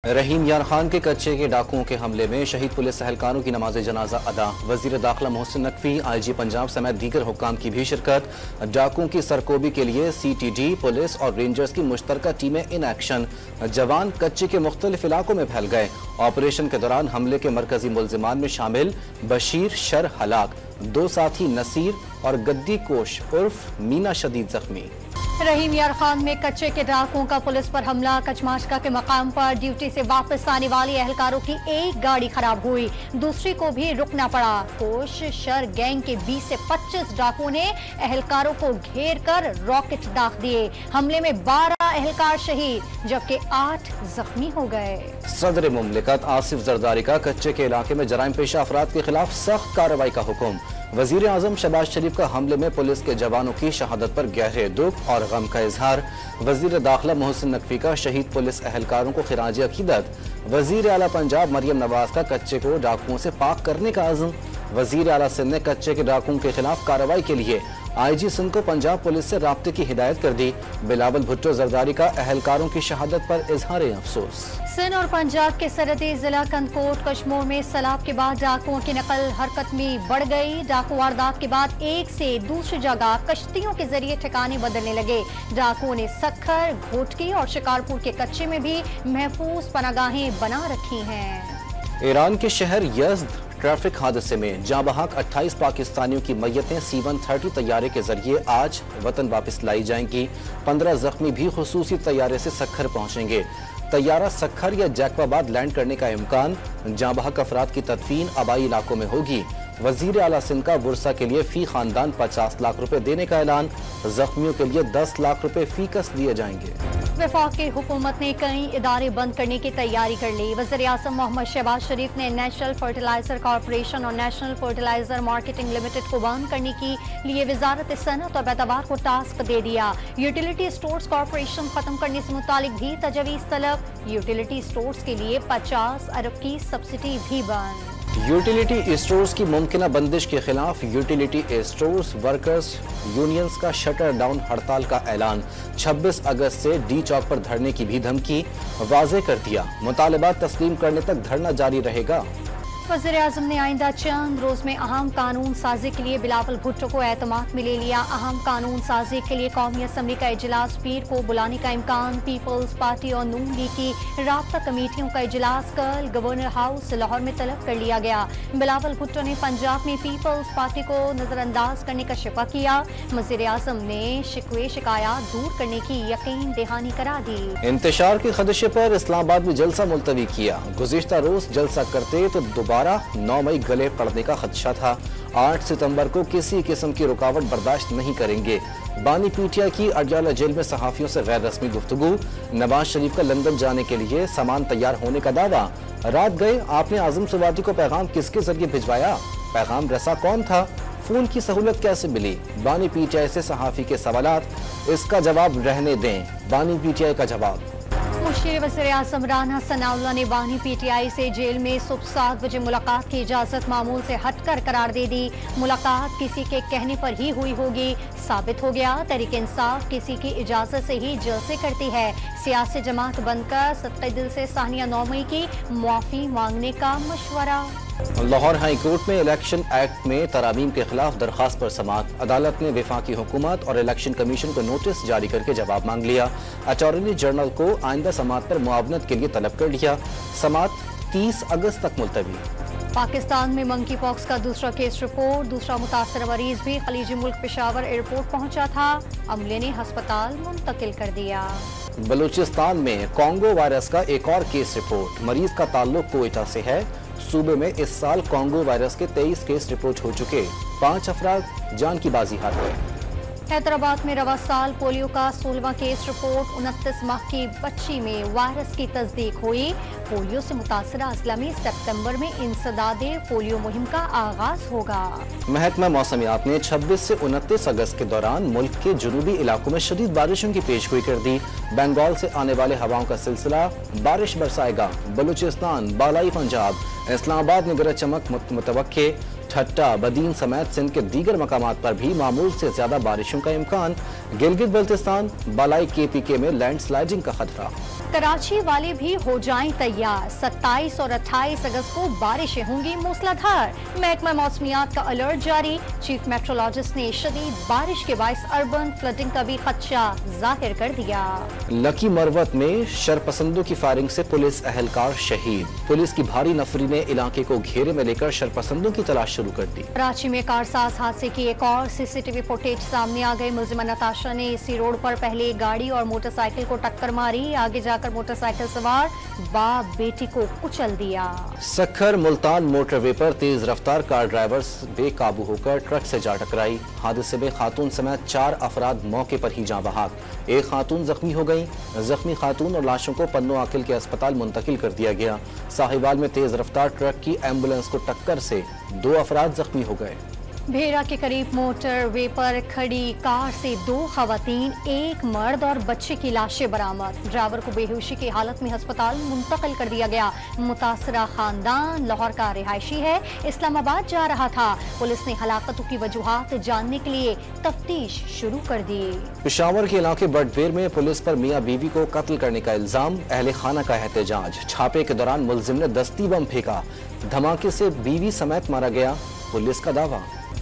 रहीम यार खान के कच्चे के डाकुओं के हमले में शहीद पुलिस एहलकारों की नमाज जनाजा अदा। वजीर दाखिला मोहसिन नकवी, आईजी पंजाब समेत दीगर हुक्काम की भी शिरकत। डाकुओं की सरकोबी के लिए सीटीडी, पुलिस और रेंजर्स की मुश्तरका टीमें इन एक्शन। जवान कच्चे के मुख्तलिफ इलाकों में फैल गए। ऑपरेशन के दौरान हमले के मरकजी मुलजिमान में शामिल बशीर शर हलाक, 2 साथी नसीर और गद्दी कोश उर्फ मीना शदीद जख्मी। रहीम यार खान में कच्चे के डाकुओं का पुलिस पर हमला। कचमाशका के मकाम पर ड्यूटी से वापस आने वाली एहलकारों की एक गाड़ी खराब हुई, दूसरी को भी रुकना पड़ा। कोश शर गैंग के 20 से 25 डाकुओं ने एहलकारों को घेर कर रॉकेट दाग दिए। हमले में 12 एहलकार शहीद जबकि 8 जख्मी हो गए। सदर मुमलिकत आसिफ जरदारी का कच्चे के इलाके में जराइम पेशा अफराद के खिलाफ सख्त कार्रवाई का हुक्म। वजीर आजम शहबाज शरीफ का हमले में पुलिस के जवानों की शहादत पर गहरे दुख और गम का इजहार। वजीर दाखिला मोहसिन नकवी का शहीद पुलिस एहलकारों को खिराज अकीदत। वजीर आला पंजाब मरियम नवाज का कच्चे को डाकुओं से पाक करने का अज़्म। वजीर आला सिंध ने कच्चे के डाकुओं के खिलाफ कार्रवाई के लिए आईजी सिंध को पंजाब पुलिस से राब्ते की हिदायत कर दी। बिलावल भुट्टो जरदारी का एहलकारों की शहादत पर इजहार अफसोस। सिंध और पंजाब के सरहदी जिला कंदकोट कशमोर में सैलाब के बाद डाकुओं की नकल हरकत में बढ़ गई। डाकू वारदात के बाद एक से दूसरी जगह कश्तियों के जरिए ठिकाने बदलने लगे। डाकुओं ने सक्खर, घोटकी और शिकारपुर के कच्चे में भी महफूज पनागाहें बना रखी हैं। ईरान के शहर यज़्द ट्रैफिक हादसे में जाँ बहक 28 पाकिस्तानियों की मैयतें C-130 तैयारे के जरिए आज वतन वापस लाई जाएंगी। 15 जख्मी भी खुसूसी तैयारे से सक्खर पहुंचेंगे। तैयारा सक्खर या जैकबाबाद लैंड करने का इम्कान। जाँ बहक अफराद की तदफीन आबाई इलाकों में होगी। वजीर आला सिंध का बुरसा के लिए फी खानदान 50 लाख रुपए देने का ऐलान। जख्मियों के लिए 10 लाख रुपए फी कस दिए जाएंगे। वफाकी हुकूमत ने कई इदारे बंद करने की तैयारी कर ली। वज़ीर आज़म मोहम्मद शहबाज शरीफ ने नेशनल फर्टिलाइजर कॉरपोरेशन और नेशनल फर्टिलाइजर मार्केटिंग लिमिटेड को बंद करने के लिए वजारत सनअत और पैदावार को टास्क दे दिया। यूटिलिटी स्टोर्स कॉरपोरेशन खत्म करने से मुतालिक भी तजवीज़ तलब। यूटिलिटी स्टोर्स के लिए 50 अरब की सब्सिडी भी बंद। यूटिलिटी स्टोर्स की मुमकिना बंदिश के खिलाफ यूटिलिटी स्टोर्स वर्कर्स यूनियंस का शटर डाउन हड़ताल का ऐलान। 26 अगस्त से डी चौक पर धरने की भी धमकी वाज़े कर दिया। मुतालबात तस्लीम करने तक धरना जारी रहेगा। वज़ीर आज़म ने आइंदा चंद रोज में अहम कानून साजी के लिए बिलावल भुट्टो को एतमाद में ले लिया। अहम कानून साजी के लिए कौमी असम्बली का इजलास पीर को बुलाने का इम्कान। पीपल्स पार्टी और नून लीग की राब्ता कमेटियों का इजलास कल गवर्नर हाउस लाहौर में तलब कर लिया गया। बिलावल भुट्टो ने पंजाब में पीपल्स पार्टी को नजरअंदाज करने का शिकवा किया। वज़ीर आज़म ने शिकवे शिकायत दूर करने की यकीन दहानी करा दी। इंतशार के खदशे पर इस्लामाबाद में जलसा मुलतवी किया। गुज़िश्ता रोज जलसा करते तो दोबारा 9 मई गले पड़ने का खदशा था। 8 सितंबर को किसी किस्म की रुकावट बर्दाश्त नहीं करेंगे। बानी पीटीआई की अडयाला जेल में सहाफियों से गैर रस्मी गुफ्तगू। नवाज शरीफ का लंदन जाने के लिए सामान तैयार होने का दावा। रात गए आपने आजम सुवादी को पैगाम किसके जरिए भिजवाया? पैगाम रसा कौन था? फोन की सहूलत कैसे मिली? बानी पीटीआई से सहाफी के सवालात, इसका जवाब रहने दें। बानी पीटीआई का जवाब। मुशीर वज़ीर आज़म राना सनाउल्लाह ने बानी पीटीआई से जेल में सुबह 7 बजे मुलाकात की इजाज़त मामूल से हटकर करार दे दी। मुलाकात किसी के कहने पर ही हुई होगी। साबित हो गया तहरीक इंसाफ किसी की इजाज़त से ही जलसे करती है। सियासी जमात बनकर सत्ता दिल से सानिया 9 मई की मुआफ़ी मांगने का मशवरा। लाहौर हाई कोर्ट में इलेक्शन एक्ट में तरामीम के खिलाफ दरखास्त पर समाअत। अदालत ने वफाकी हुकूमत और इलेक्शन कमीशन को नोटिस जारी करके जवाब मांग लिया। अटॉर्नी जनरल को आइंदा समाअत पर मुआवनत के लिए तलब कर लिया। समाअत 30 अगस्त तक मुलतवी। पाकिस्तान में मंकी पॉक्स का दूसरा केस रिपोर्ट। दूसरा मुतासर मरीज भी खलीजी मुल्क पेशावर एयरपोर्ट पहुंचा था। अमले ने अस्पताल मुंतकिल कर दिया। बलूचिस्तान में कॉन्गो वायरस का एक और केस रिपोर्ट। मरीज का ताल्लुक कोयटा से है। सूबे में इस साल कॉन्गो वायरस के 23 केस रिपोर्ट हो चुके। 5 अफराद जान की बाजी हार गए। हैदराबाद में रवा साल पोलियो का 16वां केस रिपोर्ट। 29 माह की बच्ची में वायरस की तस्दीक हुई। पोलियो से मुतासरा अजला में सितंबर में इंसदादे पोलियो मुहिम का आगाज होगा। महकमा मौसमियात ने 26 से 29 अगस्त के दौरान मुल्क के जुनूबी इलाकों में शदीद बारिशों की पेशगोई कर दी। बंगाल से आने वाले हवाओं का सिलसिला बारिश बरसाएगा। बलूचिस्तान, बालाई पंजाब, इस्लामाबाद में गरज चमक मुतवक्के। ठट्टा, बदीन समेत सिंध के दीगर मकामात पर भी मामूल से ज्यादा बारिशों का इम्कान। गिलगित बल्तिस्तान, बालाई KPK में लैंडस्लाइडिंग का खतरा। कराची वाले भी हो जाएं तैयार, 27 और 28 अगस्त को बारिशें होंगी मूसलाधार। महकमा मौसमियात का अलर्ट जारी, चीफ मेट्रोलॉजिस्ट ने शदीद बारिश के बाइस अर्बन फ्लडिंग का भी खदशा जाहिर कर दिया। लकी मरवत में शरपसंदों की फायरिंग से पुलिस अहलकार शहीद, पुलिस की भारी नफरी ने इलाके को घेरे में लेकर शरपसंदों की तलाश शुरू कर दी। कराची में कारसाज हादसे की एक और सीसीटीवी फुटेज सामने आ गई। मुलजिमा नताशा ने इसी रोड पर पहले गाड़ी और मोटरसाइकिल को टक्कर मारी, आगे जाकर मोटरसाइकिल सवार बाप बेटी को कुचल दिया। सखर मुल्तान मोटरवे पर तेज रफ्तार कार ड्राइवर बेकाबू होकर ट्रक से जा टकराई। हादसे में खातून समेत 4 अफराद मौके पर ही जाँ बहाक, एक खातून जख्मी हो गई। जख्मी खातून और लाशों को पन्नो आकिल के अस्पताल मुंतकिल कर दिया गया। साहिवाल में तेज रफ्तार ट्रक की एम्बुलेंस को टक्कर से 2 अफराद जख्मी हो गए। भेड़ा के करीब मोटर वे पर खड़ी कार से 2 खवातीन, एक मर्द और बच्चे की लाशें बरामद। ड्राइवर को बेहोशी की हालत में अस्पताल मुंतकिल कर दिया गया। मुतासरा खानदान लाहौर का रिहायशी है, इस्लामाबाद जा रहा था। पुलिस ने हलाकतों की वजूहात जानने के लिए तफ्तीश शुरू कर दी। पेशावर के इलाके बटबेर में पुलिस पर मियां बीवी को कत्ल करने का इल्जाम, अहले खाना का एहतजाज। छापे के दौरान मुलजिम ने दस्ती बम फेंका, धमाके से बीवी समेत मारा गया, पुलिस का दावा।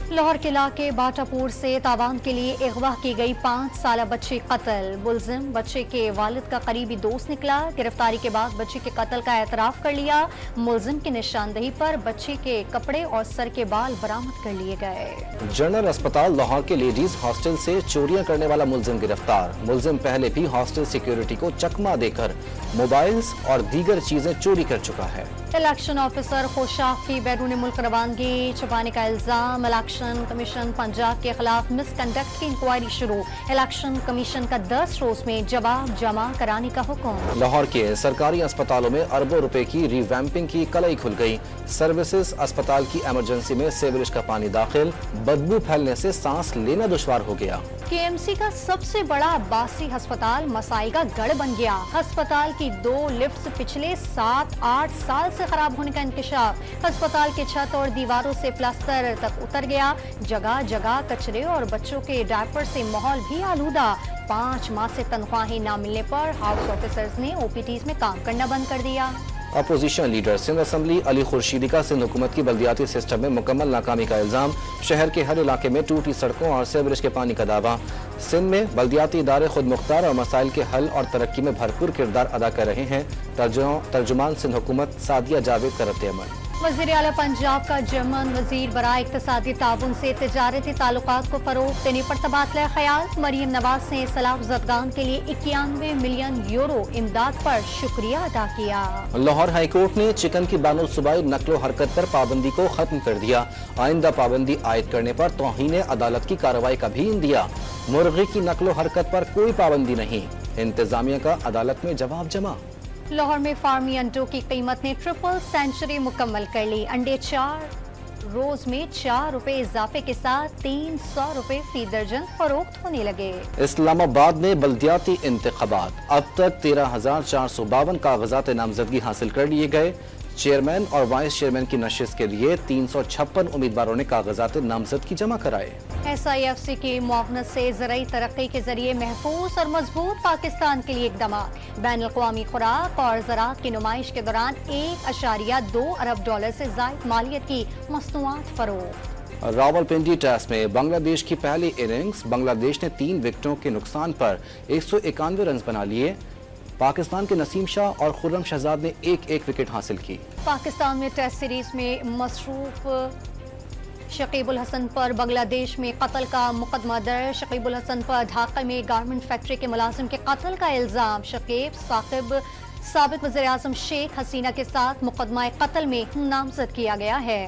लाहौर के इलाके बाटापुर से तावान के लिए अगवा की गई 5 साला बच्ची कत्ल। मुलजिम बच्चे के वालिद का करीबी दोस्त निकला। गिरफ्तारी के बाद बच्चे के कत्ल का एतराफ कर लिया। मुलजिम की निशानदेही पर बच्चे के कपड़े और सर के बाल बरामद कर लिए गए। जनरल अस्पताल लाहौर के लेडीज हॉस्टल से चोरियां करने वाला मुलजिम गिरफ्तार। मुलजिम पहले भी हॉस्टल सिक्योरिटी को चकमा देकर मोबाइल्स और दीगर चीजें चोरी कर चुका है। इलेक्शन ऑफिसर खुशाफ की बैरून मुल्क रवानगी छुपाने का इल्जाम। इलेक्शन कमीशन पंजाब के खिलाफ मिसकंडक्ट की इंक्वायरी शुरू। इलेक्शन कमीशन का 10 रोज में जवाब जमा कराने का हुक्म। लाहौर के सरकारी अस्पतालों में अरबों रुपए की रिवैम्पिंग की कलई खुल गई। सर्विसेज अस्पताल की इमरजेंसी में सीवरेज का पानी दाखिल, बदबू फैलने से सांस लेना दुश्वार हो गया। केएमसी का सबसे बड़ा अब्बासी अस्पताल मसाइल का गढ़ बन गया। अस्पताल की 2 लिफ्ट्स पिछले 7-8 साल से खराब होने का इंकशाफ। अस्पताल के छत और दीवारों से प्लास्टर तक उतर गया। जगह जगह कचरे और बच्चों के डायपर से माहौल भी आलूदा। 5 माह से तनख्वाहें न मिलने पर हाउस ऑफिसर्स ने ओपीटीज में काम करना बंद कर दिया। Opposition leader Sindh assembly Ali Khurshidi का सिंध हुकूमत की बल्दियाती सिस्टम में मुकम्मल नाकामी का इल्जाम। शहर के हर इलाके में टूटी सड़कों और सीवरेज के पानी का दावा। सिंध में बल्दियाती इदारे खुद मुख्तार और मसाइल के हल और तरक्की में भरपूर किरदार अदा कर रहे हैं। तर्जुमान सिंध हुकूमत सादिया जावेद का रद्द-ए-अमल। वज़ीर आला पंजाब का जर्मन वजीर बराए इक्तिसादी ताउन से तिजारती ताल्लुकात को फरोग देने पर तबादला ख्याल। मरियम नवाज ने सलाह ज़दगान के लिए 91 मिलियन यूरो इमदाद पर शुक्रिया अदा किया। लाहौर हाईकोर्ट ने चिकन की बानुल सूबाई नकलो हरकत पर पाबंदी को खत्म कर दिया। आइंदा पाबंदी आयद करने पर तौहीन अदालत की कार्रवाई का भी दिया। मुर्गी की नकलो हरकत पर कोई पाबंदी नहीं, इंतजामिया का अदालत में जवाब जमा। लाहौर में फार्मी अंडों की कीमत ने ट्रिपल सेंचुरी मुकम्मल कर ली। अंडे 4 रोज में 4 रुपए इजाफे के साथ 300 रुपए फी दर्जन फरोख्त होने लगे। इस्लामाबाद में बल्दियाती इंतखाबात, अब तक 13,452 कागजात नामजदगी हासिल कर लिए गए। चेयरमैन और वाइस चेयरमैन की नशिस्त के लिए 356 उम्मीदवारों ने कागजात नामजदगी जमा कराए। SIFC की मुआवनत से ज़राई तरक्की के जरिए महफूज और मजबूत पाकिस्तान के लिए इकदाम। बैन अक़वामी खुराक और ज़राअत की नुमाइश के दौरान $1.2 अरब से ज़ायद मालियत की मसनूआत फरोख्त। रावलपिंडी टेस्ट में बांग्लादेश की पहली इनिंग्स, बांग्लादेश ने 3 विकेटों के नुकसान पर 191 रन बना लिए। पाकिस्तान के नसीम शाह और खुर्रम शहजाद ने 1-1 विकेट हासिल की। पाकिस्तान में टेस्ट सीरीज में मसरूफ शकीबुल हसन पर बांग्लादेश में कत्ल का मुकदमा दर्ज। शकीबुल हसन पर ढाका में गारमेंट फैक्ट्री के मुलाजिम के कत्ल का इल्जाम। शकीब साकिब साबिक वज़ीर आज़म शेख हसीना के साथ मुकदमा कत्ल में नामजद किया गया है।